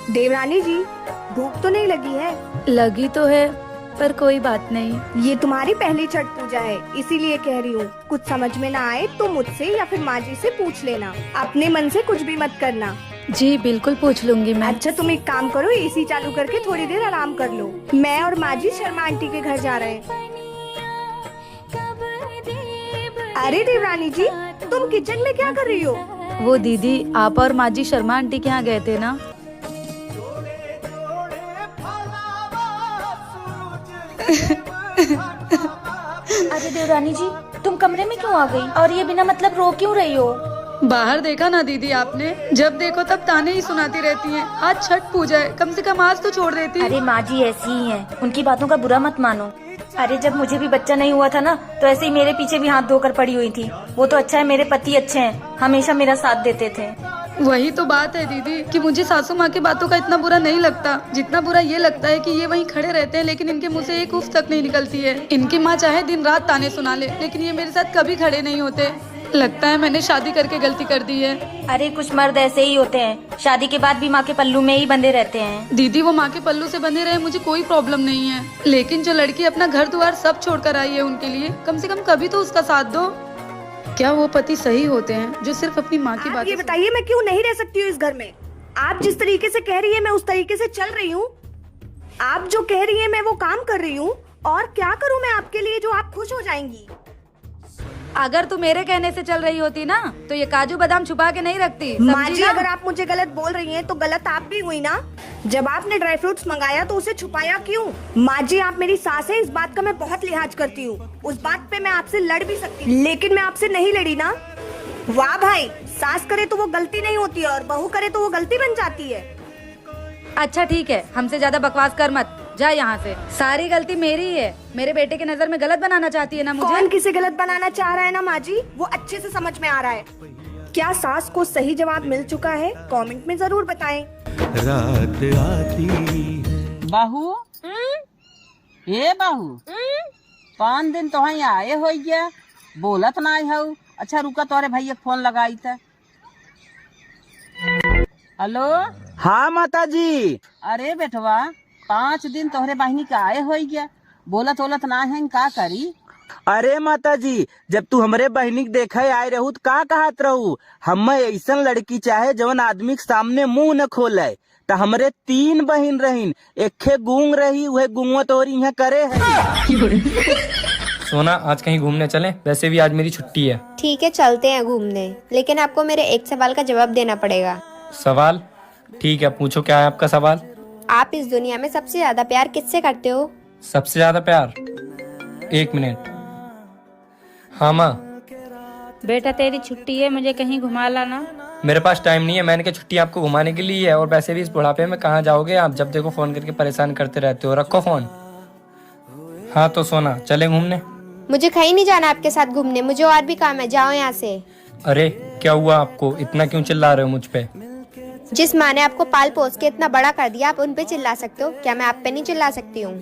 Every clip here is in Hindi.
देवरानी जी, भूख तो नहीं लगी है? लगी तो है, पर कोई बात नहीं। ये तुम्हारी पहली छठ पूजा है, इसीलिए कह रही हूँ। कुछ समझ में ना आए तो मुझसे या फिर माँ जी से पूछ लेना। अपने मन से कुछ भी मत करना। जी बिल्कुल पूछ लूंगी मैं। अच्छा तुम एक काम करो, एसी चालू करके थोड़ी देर आराम कर लो। मैं और माँ जी शर्मा आंटी के घर जा रहे हैं। अरे देवरानी जी, तुम किचन में क्या कर रही हो? वो दीदी, आप और माँ जी शर्मा आंटी के यहाँ गए थे ना? अरे देवरानी जी, तुम कमरे में क्यों आ गई और ये बिना मतलब रो क्यों रही हो? बाहर देखा ना दीदी आपने? जब देखो तब ताने ही सुनाती रहती हैं। आज छठ पूजा है, कम से कम आज तो छोड़ देती। अरे माँ जी ऐसी ही हैं, उनकी बातों का बुरा मत मानो। अरे जब मुझे भी बच्चा नहीं हुआ था ना, तो ऐसे ही मेरे पीछे भी हाथ धोकर पड़ी हुई थी। वो तो अच्छा है मेरे पति अच्छे हैं, हमेशा मेरा साथ देते थे। वही तो बात है दीदी कि मुझे सासू माँ की बातों का इतना बुरा नहीं लगता, जितना बुरा ये लगता है कि ये वहीं खड़े रहते हैं लेकिन इनके मुंह से एक उफ तक नहीं निकलती है। इनकी माँ चाहे दिन रात ताने सुना ले, लेकिन ये मेरे साथ कभी खड़े नहीं होते। लगता है मैंने शादी करके गलती कर दी है। अरे कुछ मर्द ऐसे ही होते हैं, शादी के बाद भी माँ के पल्लू में ही बंधे रहते हैं। दीदी वो माँ के पल्लू से बंधे रहे, मुझे कोई प्रॉब्लम नहीं है, लेकिन जो लड़की अपना घर द्वार सब छोड़कर आई है उनके लिए कम से कम कभी तो उसका साथ दो। क्या वो पति सही होते हैं जो सिर्फ अपनी माँ की बात? ये बताइए, मैं क्यों नहीं रह सकती हूँ इस घर में? आप जिस तरीके से कह रही है मैं उस तरीके से चल रही हूँ। आप जो कह रही है मैं वो काम कर रही हूँ। और क्या करूँ मैं आपके लिए जो आप खुश हो जाएंगी? अगर तू मेरे कहने से चल रही होती ना, तो ये काजू बादाम छुपा के नहीं रखती। माँ जी, अगर आप मुझे गलत बोल रही हैं तो गलत आप भी हुई ना। जब आपने ड्राई फ्रूट्स मंगाया तो उसे छुपाया क्यों? माँ जी, आप मेरी सास है, इस बात का मैं बहुत लिहाज करती हूँ। उस बात पे मैं आपसे लड़ भी सकती, लेकिन मैं आपसे नहीं लड़ी ना। वाह भाई, सास करे तो वो गलती नहीं होती है और बहू करे तो वो गलती बन जाती है। अच्छा ठीक है, हमसे ज्यादा बकवास कर मत, जा यहाँ से। सारी गलती मेरी ही है। मेरे बेटे की नजर में गलत बनाना चाहती है ना मुझे। कौन किसे गलत बनाना चाह रहा है ना माँ जी, वो अच्छे से समझ में आ रहा है। क्या सास को सही जवाब मिल चुका है? कमेंट में जरूर बताएं। रात आती बहू, ए बहू, 5 दिन तो यहाँ आए हो गया, बोलत ना हो। अच्छा रुका, तोरे भैया फोन लगाई था। हेलो। हाँ माता जी। अरे बेटवा, 5 दिन तोहरे बहनी का आए हो गया, बोलत ओलत ना है, का करी? अरे माता जी, जब तू हमरे बहनी के देखे आए रहू तो का कहत रहू? हमें ऐसा लड़की चाहे जवन आदमी के सामने मुंह न खोले। तो हमरे 3 बहन रहीन, एक गूंग रही, वह गूंगवा तो यहाँ करे है। सोना, आज कहीं घूमने चलें? वैसे भी आज मेरी छुट्टी है। ठीक है चलते हैं घूमने, लेकिन आपको मेरे एक सवाल का जवाब देना पड़ेगा। सवाल? ठीक है, पूछो, क्या है आपका सवाल? आप इस दुनिया में सबसे ज्यादा प्यार किससे करते हो? सबसे ज्यादा प्यार? 1 मिनट। हाँ माँ। बेटा तेरी छुट्टी है, मुझे कहीं घुमा लाना। मेरे पास टाइम नहीं है, मैंने कहा छुट्टी आपको घुमाने के लिए है, और वैसे भी इस बुढ़ापे में कहाँ जाओगे आप? जब देखो फोन करके परेशान करते रहते हो, रखो फोन। हाँ तो सोना, चले घूमने? मुझे कहीं नहीं जाना आपके साथ घूमने, मुझे और भी काम है, जाओ यहाँ से। अरे क्या हुआ आपको? इतना क्यों चिल्ला रहे हो मुझ पे? जिस माँ ने आपको पाल पोस के इतना बड़ा कर दिया, आप उन पे चिल्ला सकते हो? क्या मैं आप पे नहीं चिल्ला सकती हूँ?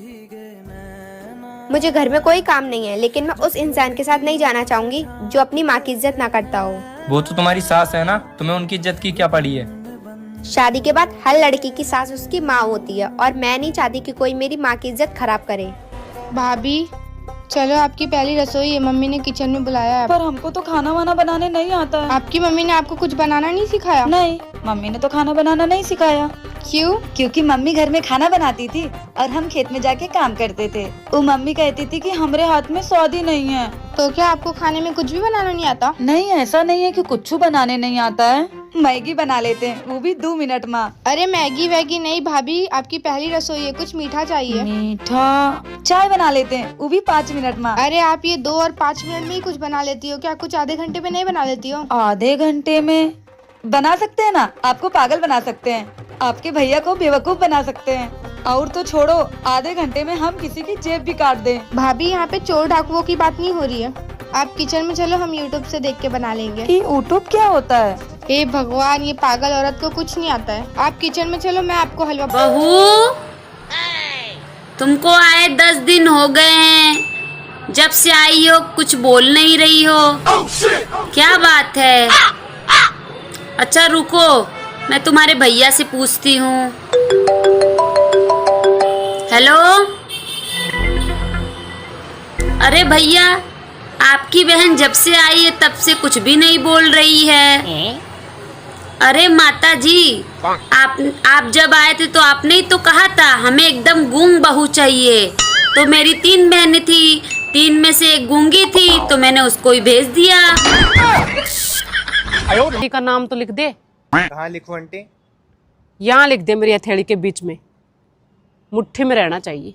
मुझे घर में कोई काम नहीं है, लेकिन मैं उस इंसान के साथ नहीं जाना चाहूंगी जो अपनी माँ की इज्जत ना करता हो। वो तो तुम्हारी सास है ना, तुम्हें उनकी इज्जत की क्या पड़ी है? शादी के बाद हर लड़की की सास उसकी माँ होती है, और मैं नहीं चाहती कि कोई मेरी माँ की इज्जत खराब करे। भाभी चलो, आपकी पहली रसोई है, मम्मी ने किचन में बुलाया है। पर हमको तो खाना वाना बनाने नहीं आता है। आपकी मम्मी ने आपको कुछ बनाना नहीं सिखाया? नहीं, मम्मी ने तो खाना बनाना नहीं सिखाया। क्यों? क्योंकि मम्मी घर में खाना बनाती थी और हम खेत में जाके काम करते थे। वो मम्मी कहती थी कि हमारे हाथ में स्वाद ही नहीं है। तो क्या आपको खाने में कुछ भी बनाना नहीं आता? नहीं, ऐसा नहीं है कि कुछ बनाने नहीं आता है। मैगी बना लेते हैं, वो भी 2 मिनट में। अरे मैगी वैगी नहीं भाभी, आपकी पहली रसोई है, कुछ मीठा चाहिए। मीठा? चाय बना लेते हैं, वो भी 5 मिनट में। अरे आप ये 2 और 5 मिनट में ही कुछ बना लेती हो क्या? कुछ आधे घंटे में नहीं बना लेती हो? आधे घंटे में बना सकते हैं ना, आपको पागल बना सकते हैं, आपके भैया को बेवकूफ बना सकते हैं, और तो छोड़ो, आधे घंटे में हम किसी की जेब भी काट दें। भाभी यहाँ पे चोर डाकुओं की बात नहीं हो रही है। आप किचन में चलो, हम यूट्यूब से देख के बना लेंगे। ये यूट्यूब क्या होता है? हे भगवान, ये पागल औरत को कुछ नहीं आता है। आप किचन में चलो, मैं आपको हलवा। बहू, तुमको आए 10 दिन हो गए हैं, जब से आई हो कुछ बोल नहीं रही हो। क्या बात है? अच्छा रुको, मैं तुम्हारे भैया से पूछती हूँ। हेलो, अरे भैया, आपकी बहन जब से आई है तब से कुछ भी नहीं बोल रही है। अरे माता जी, आप जब आए थे तो आपने ही तो कहा था हमें एकदम गूंग बहू चाहिए। तो मेरी 3 बहनें थी, 3 में से एक गूंगी थी, तो मैंने उसको ही भेज दिया। का नाम तो लिख दे। कहाँ लिखूं आंटी? यहाँ लिख दे, मेरी हथेली के बीच में, मुट्ठी में रहना चाहिए।